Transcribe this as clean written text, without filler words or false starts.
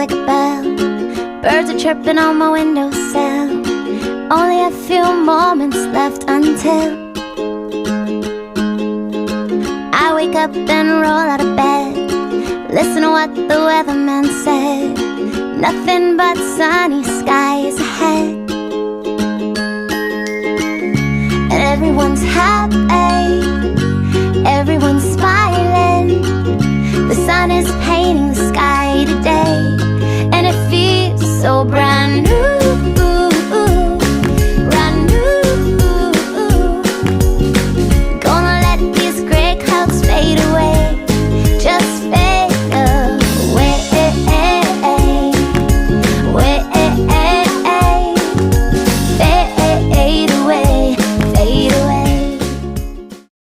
like a bell. Birds are chirping on my windowsill. Only a few moments left until I wake up and roll out of bed. Listen to what the weatherman said. Nothing but sunny skies ahead. And everyone's happy,